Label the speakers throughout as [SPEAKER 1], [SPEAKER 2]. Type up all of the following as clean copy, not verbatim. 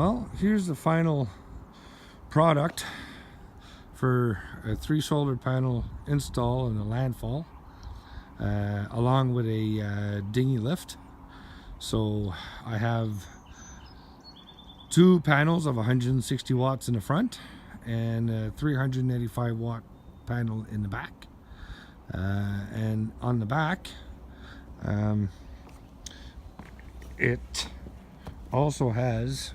[SPEAKER 1] Well, here's the final product for a 3 solar panel install in a landfall, along with a dinghy lift. So I have 2 panels of 160 watts in the front and a 385 watt panel in the back. And on the back, it also has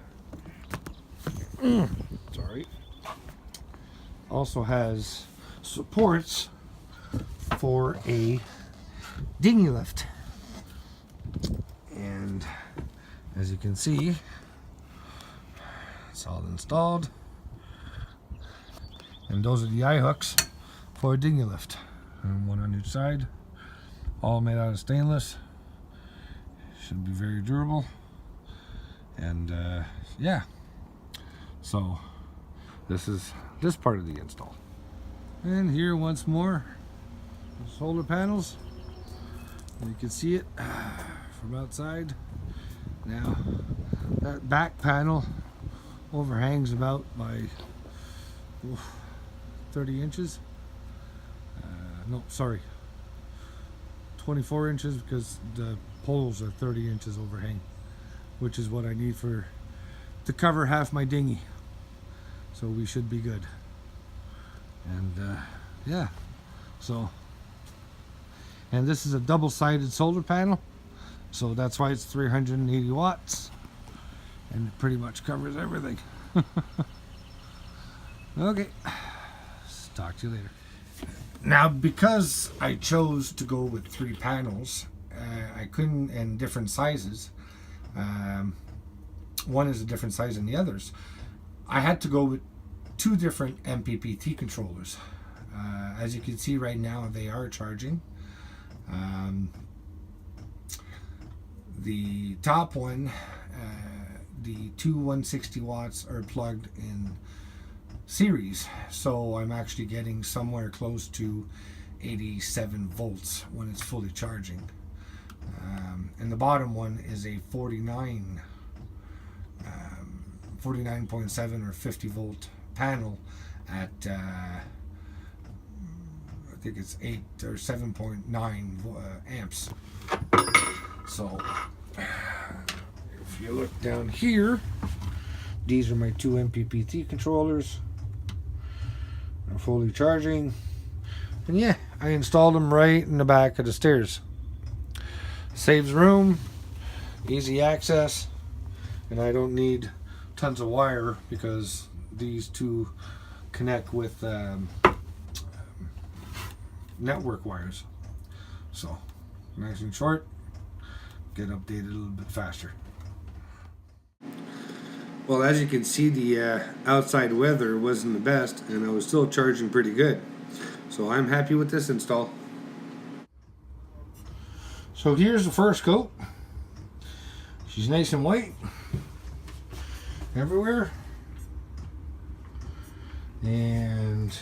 [SPEAKER 1] supports for a dinghy lift, and as you can see, it's all installed, and those are the eye hooks for a dinghy lift, and one on each side, all made out of stainless. Should be very durable. And yeah, so this is this part of the install. And here once more, the solar panels. You can see it from outside. Now that back panel overhangs about by 30 inches. No, sorry, 24 inches, because the poles are 30 inches overhang, which is what I need to cover half my dinghy. So we should be good. And yeah, so, and this is a double-sided solar panel, so that's why it's 380 watts, and it pretty much covers everything. Okay, talk to you later. Now, because I chose to go with 3 panels, I couldn't, and different sizes. One is a different size than the others. I had to go with 2 different MPPT controllers. As you can see right now, they are charging. The top one, the 2 160 watts are plugged in series, so I'm actually getting somewhere close to 87 volts when it's fully charging. And the bottom one is a 49.7 or 50 volt panel at I think it's 8 or 7.9 amps. So if you look down here, these are my 2 MPPT controllers. They're fully charging, and yeah, I installed them right in the back of the stairs. Saves room, easy access, and I don't need tons of wire because these 2 connect with network wires. So nice and short, get updated a little bit faster. Well, as you can see, the outside weather wasn't the best, and I was still charging pretty good. So I'm happy with this install. So here's the first coat. She's nice and white everywhere. And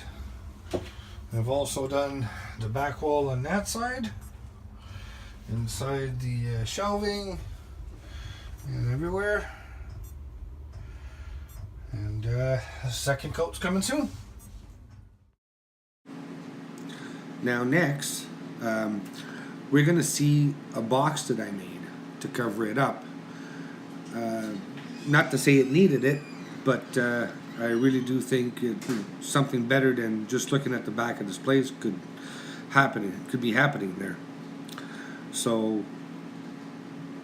[SPEAKER 1] I've also done the back wall on that side, inside the shelving, and everywhere. And the second coat's coming soon. Now next, we're going to see a box that I made to cover it up. Not to say it needed it, but I really do think something better than just looking at the back of displays could be happening there. So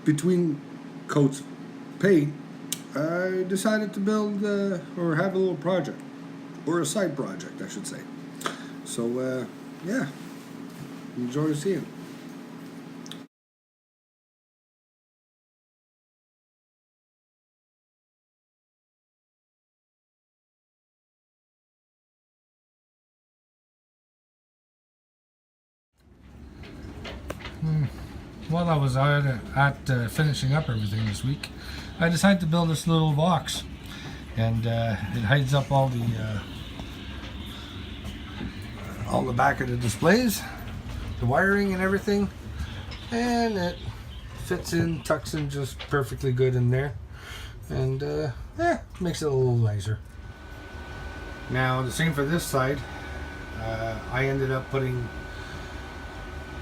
[SPEAKER 1] between coats of paint, I decided to build or have a little project, or a side project I should say. So yeah, enjoy seeing. While I was out at finishing up everything this week, I decided to build this little box, and it hides up all the back of the displays, the wiring and everything, and it fits in, tucks in just perfectly good in there. and makes it a little nicer. Now the same for this side. I ended up putting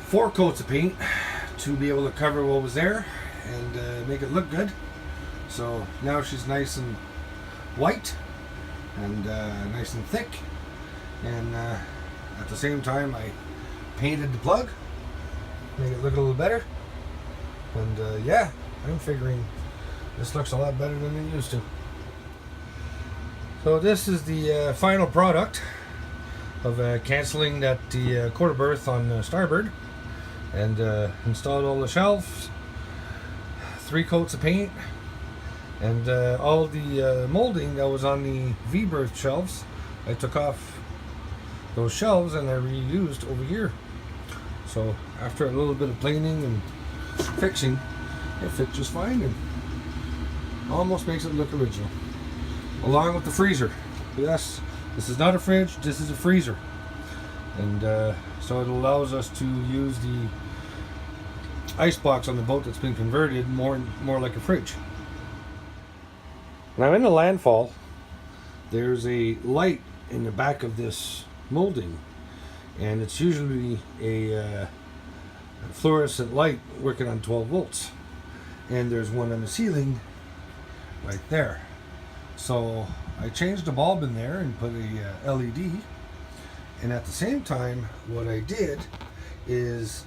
[SPEAKER 1] 4 coats of paint to be able to cover what was there and make it look good. So now she's nice and white and nice and thick, and at the same time I painted the plug, make it look a little better, and yeah, I'm figuring this looks a lot better than it used to. So this is the final product of cancelling the quarter berth on starboard, and installed all the shelves, 3 coats of paint, and all the molding that was on the V-berth shelves. I took off those shelves and I reused over here. So after a little bit of planing and fixing, it fit just fine and almost makes it look original. Along with the freezer. Yes, this is not a fridge, this is a freezer. And so it allows us to use the ice box on the boat that's been converted more like a fridge. Now in the landfall, there's a light in the back of this molding, and it's usually a fluorescent light working on 12 volts. And there's one on the ceiling right there. So I changed the bulb in there and put a LED. And at the same time, what I did is,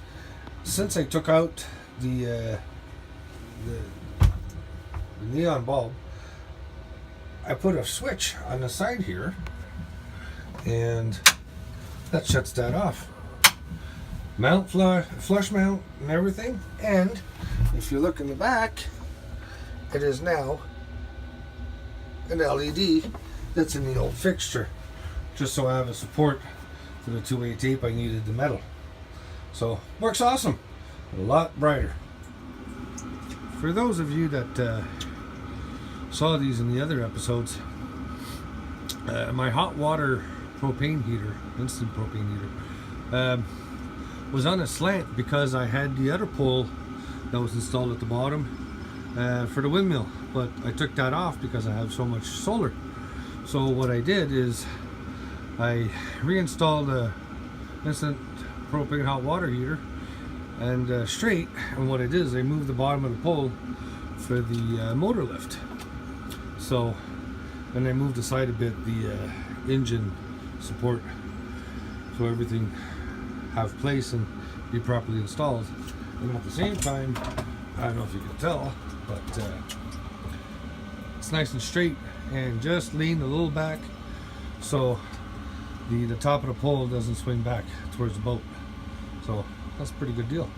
[SPEAKER 1] since I took out the neon bulb, I put a switch on the side here, and that shuts that off. Mount flush mount and everything. And if you look in the back, it is now an LED that's in the old fixture. Just so I have a support for the 2-way tape, I needed the metal. So works awesome, a lot brighter. For those of you that saw these in the other episodes, my hot water propane heater, instant propane heater, was on a slant because I had the other pole that was installed at the bottom for the windmill, but I took that off because I have so much solar. So what I did is I reinstalled a instant propane hot water heater and straight, and what I did is I moved the bottom of the pole for the motor lift. So, and I moved aside a bit the engine support, so everything have place and be properly installed. And at the same time, I don't know if you can tell, but it's nice and straight and just lean a little back so the top of the pole doesn't swing back towards the boat. So that's a pretty good deal.